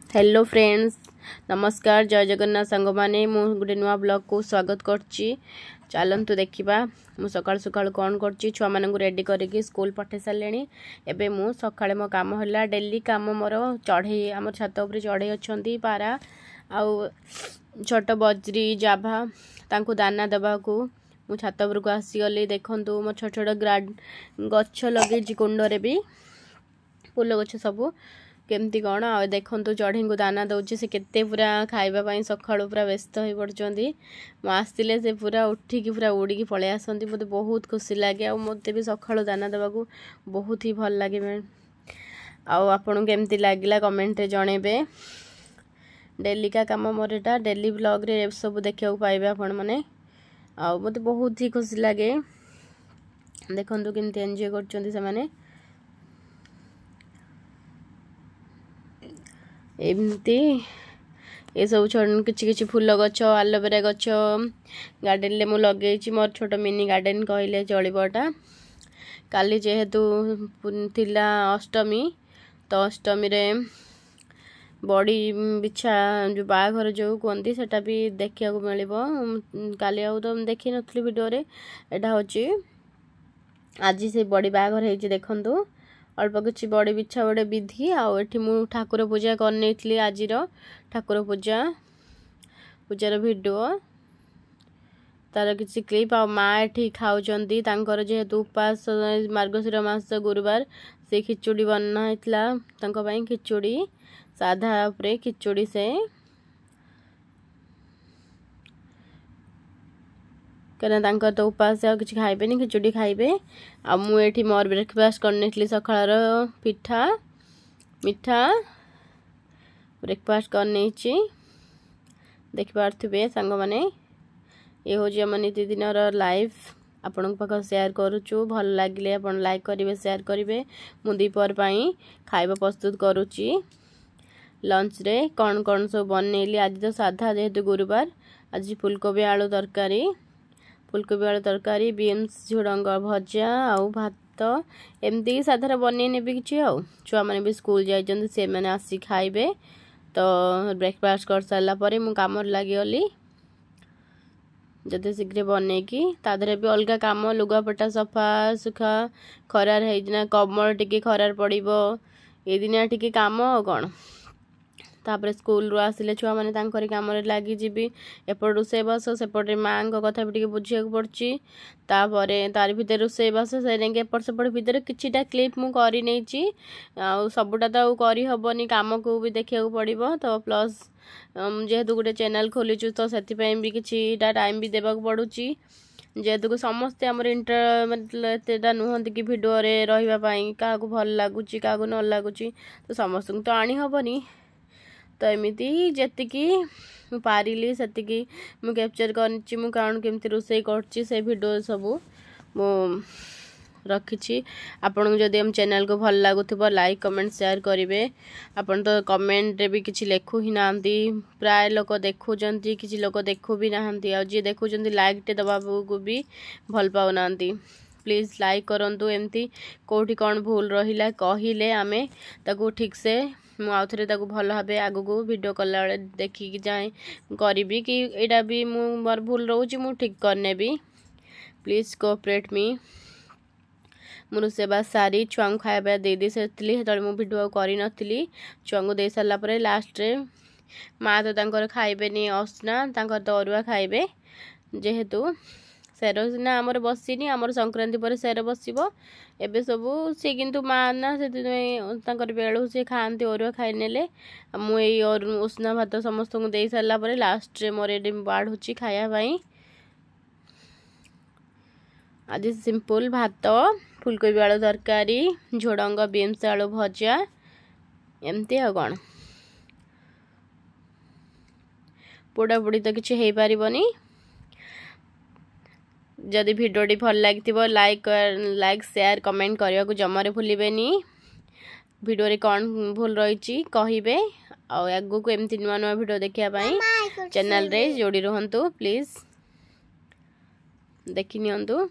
Hello friends नमस्कार जय जगन्नाथ सांग माने मु गोटे नुआ ब्लॉग को स्वागत करची। चलतु देखा मु सकाल सकाल कौन करची छुआ मानू रेडी करके स्कूल पठे सारे। एबे मु सकाळे मो काम होला डेली काम मोर चढ़ई आम छात उपर चढ़ई अच्छा पारा आउ छोट बजरी जाभा तांको दाना देवा को मु छात उपर को आसीगली। देखंतु मो छोट छोट गछ लगे कुंडरे भी फूल गछ सबू केमती कौन आ देखु चढ़ई को दाना दौर से केते पूरा खावाई सका पूरा व्यस्त हो पड़ते आसते से पूरा उठिकी पूरा उड़िकी पलि आसती मत बहुत खुशी लगे आ मत भी सका दाना देवा बहुत ही भल लगे। आपन केमती लगला कमेंट जनइबे। डेली का काम मोर एटा डेली ब्लॉग रे सब देखा पाइबे आपण मैंने आ मत बहुत ही खुशी लगे। देखु केमती एंजॉय करछंती से माने एमती ये सब किछि फूल गछ आलोवेरा गछ गार्डन ले मु लगे मोर छोट मिनी गार्डन कहले चलटा। काली जेहेतु थिला अष्टमी तो अष्टमी रे बड़ी बिछा जो बाघर जो कहती सेटा भी देखा मिल काली आउ तो देखी नी वीडियो रे एटा होची आज से बड़ी बाघर है देखंतु अल्प किसी बड़ी बिछा गोटे विधि आठ मु ठाकुर पूजा करनी आज ठाकुर पूजार वीडियो तार किसी क्लिप आ माँ एठी खाऊँ जेहेतु उपास मार्गशीर मास गुरुवार से खिचुड़ी बनाई खिचुड़ी साधा उपरे खिचुड़ी से कहीं तो उपास किसी खाइबे खिचुड़ी खाइबे आ मुझे मोर ब्रेकफास्ट करनी सकाळ पिठा मिठा ब्रेकफास्ट करनी देखिपे सांग मैंने ये हूँ आम नीतिदिन लाइफ आपण पाख सेयार करुचु भल लगे आप लाइक करेंगे सेयार करेंगे। मु दीपहर खाइबा प्रस्तुत करुच्ची लंच रे कौन कौन सब बनइली आज तो साधा जेहेतु गुरुवार आज फुलकोबी आलू तरकारी फुलकोबी आलू तरकारी बीन्स झुड़ंग भजा आउ भात एमती साधार बनई नेबी कि छुआ मैंने भी स्कूल जाइए से मैंने आसी खाइबे तो ब्रेकफास्ट कर सारापर मु कम लगिगली जते शीघ्र बनईकी तादरे भी अलग काम लुगापटा सफा सुखा खरार है कमल टिके खरार पड़ो ये दिन टिके काम कौन तापर स्कूल रू आसिले छुआ मैंने तांकरी काम लगी जीवी एपट रोषे बास सेपटे माँ कथा भी बुझा पड़ी तापर तार भर रोषे बास से एपट सेपट भितर किछिटा क्लिप मु करी नहीं सबुटा तो करहबनी काम को भी देखा पड़ो तो प्लस जेहेतु गोटे चैनल खोलीचु तो से भी किछिटा टाइम भी देवाक पड़ुची जेहेतु समस्ते आम इंटर मतलब नुहति कि भिडियो रे रही क्या भल लगुच क्या न लगुच तो समस्त तो आनी हेनी तो एमती जी पारिली से मु कैप्चर कर कौन केमती रोषे कर भिडियो सबू मु रखी आपन जदि हम चैनल को भल लगुव लाइक कमेंट शेयर करेंगे। आपन तो कमेंट रे भी किसी लिखु ही ना प्राय लोक देखुं किसी लोक देखु भी ना जी देखुं लाइक टे दबा को भी भल पाऊना प्लीज लाइक करूँ एमती कौटी कौन भूल रहा कहले आमे ताकू ठीक से मुझे ताकू भल भाव आग को वीडियो कला देखिकी जाए करी कि यहाँ भी मोर भूल रोचे मु ठीक करने भी प्लीज कोऑपरेट मी मु सेवा सारी छुआ खाया दे सारी जो मुझे भिडियो करी छुआ को दे सारापर लास्ट रे माँ तो तांकर खाइबेनी असना तांकर तो अरुआ खाइबे जेहेतु सेर सीना आमर बसीनी आमर संक्रांति पर सेर बसब एबे सबू सी किंतु माँ ना से बेलू सी खाती अरुआ खाई नेले मुझे उष्णा भात समस्त को दे सारापर लास्ट रे मोर ये बाढ़ुची खायापाई आज सिंपल भात फुलकोबी आलू तरकारी झुड़ंग बीन्स आलू भजा एमती आ कौन पोड़ापोड़ी तो किसी हो पारनी जदि भिडियोटी भल लगी लाइक शेयर कमेंट करने को जमारे भूलें भिडियो रे कौन भूल रही कहे आगू को एमती नुआ नुआ भिडियो देखापी चैनल रे जोड़ी रुहतु प्लीज देखी नियंतु।